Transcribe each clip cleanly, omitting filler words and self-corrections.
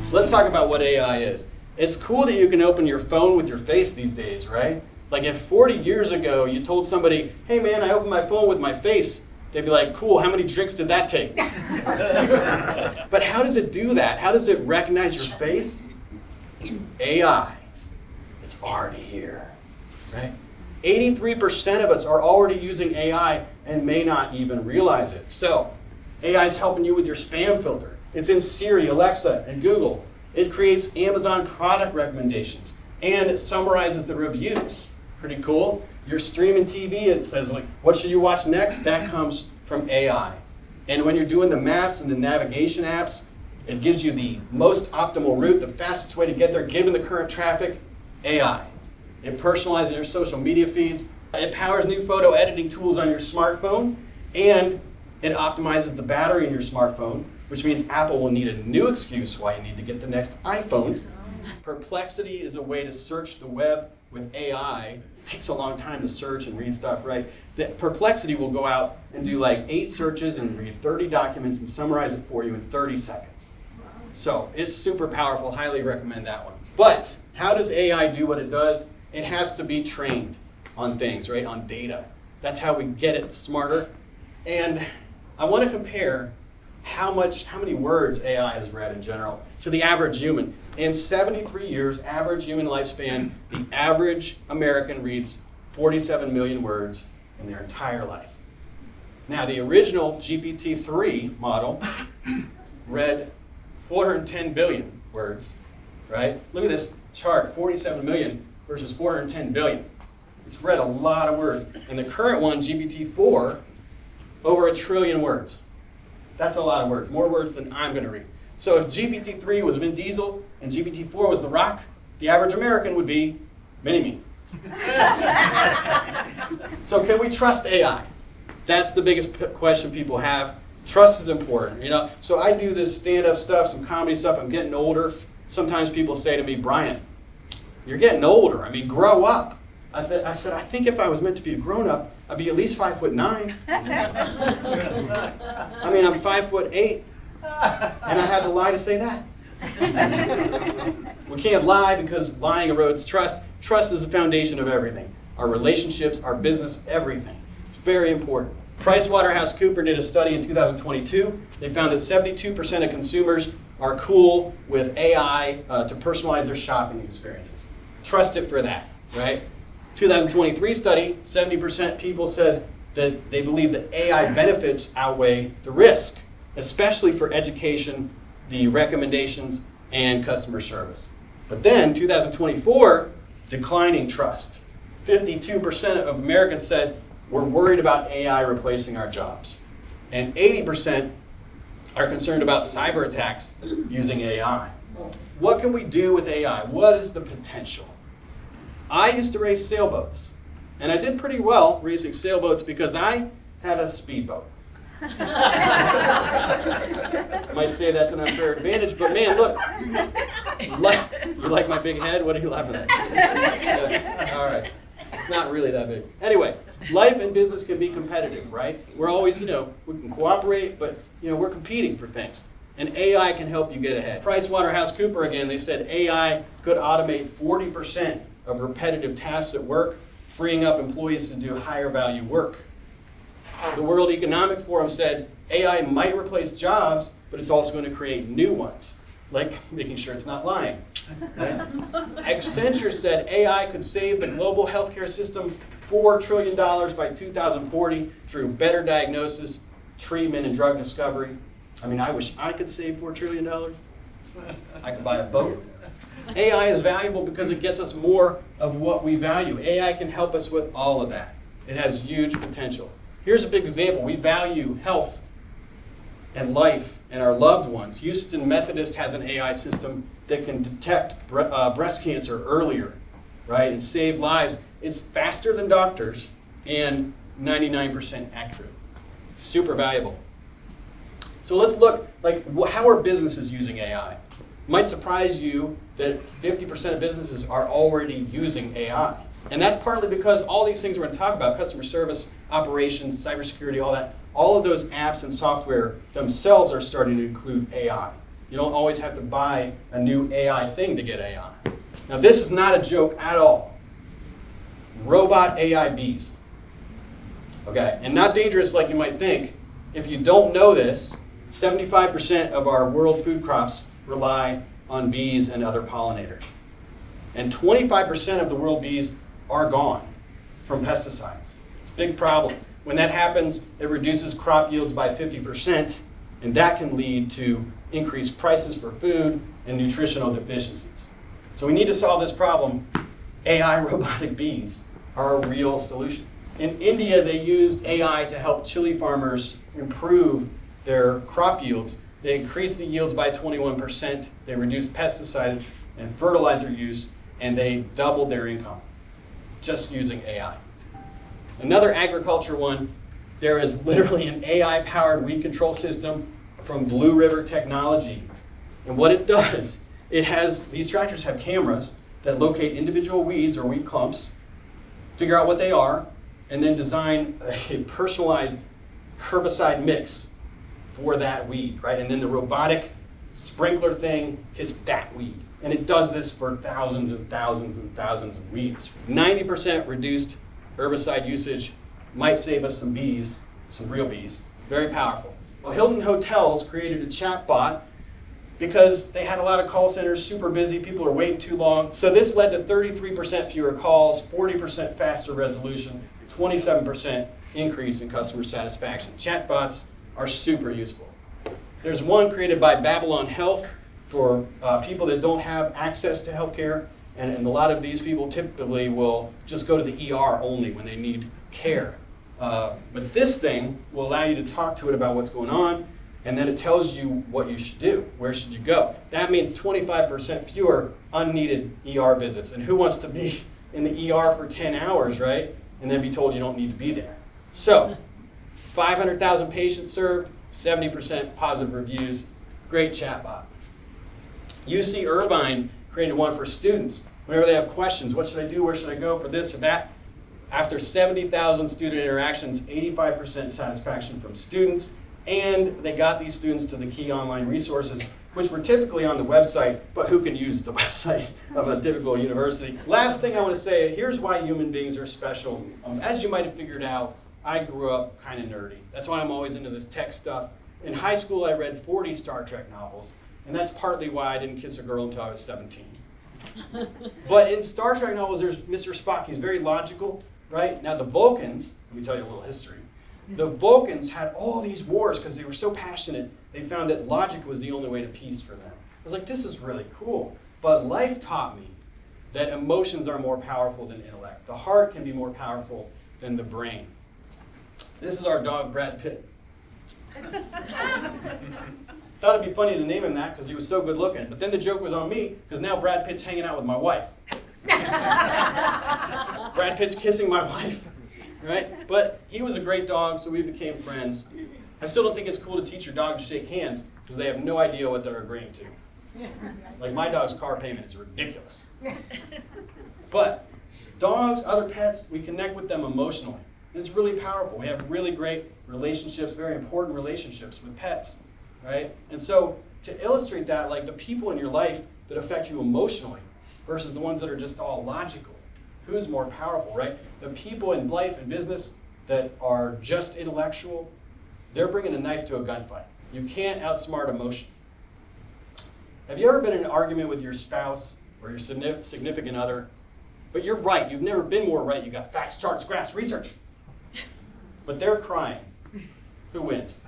Let's talk about what AI is. It's cool that you can open your phone with your face these days, right? Like if 40 years ago you told somebody, hey man, I opened my phone with my face, they'd be like, cool, how many drinks did that take? But how does it do that? How does it recognize your face? AI. It's already here, right? 83% of us are already using AI and may not even realize it. So, AI is helping you with your spam filter. It's in Siri, Alexa, and Google. It creates Amazon product recommendations, and it summarizes the reviews. Pretty cool. You're streaming TV, it says, like, what should you watch next? That comes from AI. And when you're doing the maps and the navigation apps, it gives you the most optimal route, the fastest way to get there, given the current traffic, AI. It personalizes your social media feeds. It powers new photo editing tools on your smartphone, and it optimizes the battery in your smartphone, which means Apple will need a new excuse why you need to get the next iPhone. Perplexity is a way to search the web with AI. It takes a long time to search and read stuff, right? That Perplexity will go out and do like 8 searches and read 30 documents and summarize it for you in 30 seconds. So it's super powerful, highly recommend that one. But how does AI do what it does? It has to be trained on things, right? On data. That's how we get it smarter. And I want to compare how many words AI has read in general to the average human. In 73 years, average human lifespan, the average American reads 47 million words in their entire life. Now, the original GPT-3 model read 410 billion words, right? Look at this chart, 47 million versus 410 billion. It's read a lot of words. And the current one, GPT-4, over 1 trillion words. That's a lot of words, more words than I'm going to read. So if GPT-3 was Vin Diesel and GPT-4 was The Rock, the average American would be Mini-Me. So can we trust AI? That's the biggest question people have. Trust is important, you know. So I do this stand-up stuff, some comedy stuff. I'm getting older. Sometimes people say to me, Brian, you're getting older. I mean, grow up. I said, I think if I was meant to be a grown-up, I'd be at least 5'9". I mean, I'm 5'8", and I had to lie to say that. We can't lie because lying erodes trust. Trust is the foundation of everything. Our relationships, our business, everything. It's very important. PricewaterhouseCoopers did a study in 2022. They found that 72% of consumers are cool with AI to personalize their shopping experiences. Trust it for that, right? 2023 study, 70% people said that they believe that AI benefits outweigh the risk, especially for education, the recommendations, and customer service. But then 2024, declining trust. 52% of Americans said we're worried about AI replacing our jobs. And 80% are concerned about cyber attacks using AI. What can we do with AI? What is the potential? I used to race sailboats, and I did pretty well racing sailboats because I had a speedboat. I might say that's an unfair advantage, but man, look. You like my big head? What are you laughing at? Yeah, all right. It's not really that big. Anyway, life and business can be competitive, right? We're always, we can cooperate, but, we're competing for things. And AI can help you get ahead. PricewaterhouseCoopers, again, they said AI could automate 40% of repetitive tasks at work, freeing up employees to do higher value work. The World Economic Forum said AI might replace jobs, but it's also going to create new ones, like making sure it's not lying. Right? Accenture said AI could save the global healthcare system $4 trillion by 2040 through better diagnosis, treatment, and drug discovery. I mean, I wish I could save $4 trillion. I could buy a boat. AI is valuable because it gets us more of what we value. AI can help us with all of that. It has huge potential. Here's a big example. We value health and life and our loved ones. Houston Methodist has an AI system that can detect breast cancer earlier, right, and save lives. It's faster than doctors and 99% accurate. Super valuable. So let's look, how are businesses using AI? It might surprise you that 50% of businesses are already using AI. And that's partly because all these things we're going to talk about, customer service, operations, cybersecurity, all that, all of those apps and software themselves are starting to include AI. You don't always have to buy a new AI thing to get AI. Now this is not a joke at all. Robot AI bees. Okay, and not dangerous like you might think. If you don't know this, 75% of our world food crops rely on bees and other pollinators. And 25% of the world bees are gone from pesticides. It's a big problem. When that happens, it reduces crop yields by 50%, and that can lead to increased prices for food and nutritional deficiencies. So we need to solve this problem. AI robotic bees are a real solution. In India, they used AI to help chili farmers improve their crop yields. They increased the yields by 21%, they reduced pesticide and fertilizer use, and they doubled their income just using AI. Another agriculture one, there is literally an AI-powered weed control system from Blue River Technology. And what it does, these tractors have cameras that locate individual weeds or weed clumps, figure out what they are, and then design a personalized herbicide mix for that weed, right? And then the robotic sprinkler thing hits that weed. And it does this for thousands and thousands and thousands of weeds. 90% reduced herbicide usage might save us some bees, some real bees. Very powerful. Well, Hilton Hotels created a chatbot because they had a lot of call centers, super busy, people are waiting too long. So this led to 33% fewer calls, 40% faster resolution, 27% increase in customer satisfaction. Chatbots are super useful. There's one created by Babylon Health for people that don't have access to healthcare, and a lot of these people typically will just go to the ER only when they need care. But this thing will allow you to talk to it about what's going on, and then it tells you what you should do, where should you go. That means 25% fewer unneeded ER visits. And who wants to be in the ER for 10 hours, right? And then be told you don't need to be there. So, 500,000 patients served, 70% positive reviews, great chatbot. UC Irvine created one for students. Whenever they have questions, what should I do, where should I go for this or that? After 70,000 student interactions, 85% satisfaction from students, and they got these students to the key online resources, which were typically on the website, but who can use the website of a typical university? Last thing I want to say, here's why human beings are special. As you might have figured out, I grew up kind of nerdy. That's why I'm always into this tech stuff. In high school, I read 40 Star Trek novels, and that's partly why I didn't kiss a girl until I was 17. But in Star Trek novels, there's Mr. Spock. He's very logical, right? Now the Vulcans, let me tell you a little history. The Vulcans had all these wars because they were so passionate, they found that logic was the only way to peace for them. I was like, this is really cool. But life taught me that emotions are more powerful than intellect. The heart can be more powerful than the brain. This is our dog, Brad Pitt. Thought it'd be funny to name him that because he was so good looking. But then the joke was on me because now Brad Pitt's hanging out with my wife. Brad Pitt's kissing my wife. Right? But he was a great dog, so we became friends. I still don't think it's cool to teach your dog to shake hands because they have no idea what they're agreeing to. Like my dog's car payment is ridiculous. But dogs, other pets, we connect with them emotionally. And it's really powerful. We have really great relationships, very important relationships with pets, right? And so to illustrate that, like the people in your life that affect you emotionally versus the ones that are just all logical, who's more powerful, right? The people in life and business that are just intellectual, they're bringing a knife to a gunfight. You can't outsmart emotion. Have you ever been in an argument with your spouse or your significant other, but you're right, you've never been more right, you got facts, charts, graphs, research, but they're crying. Who wins?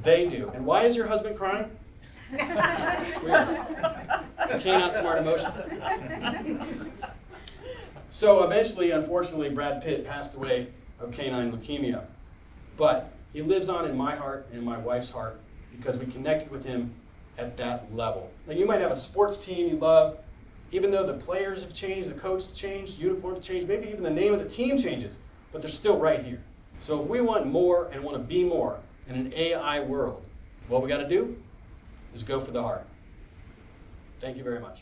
They do. And why is your husband crying? It's weird. You can't outsmart emotion. So eventually, unfortunately, Brad Pitt passed away of canine leukemia. But he lives on in my heart and my wife's heart because we connected with him at that level. Like you might have a sports team you love, even though the players have changed, the coach has changed, uniforms have changed, maybe even the name of the team changes, but they're still right here. So if we want more and want to be more in an AI world, what we got to do is go for the heart. Thank you very much.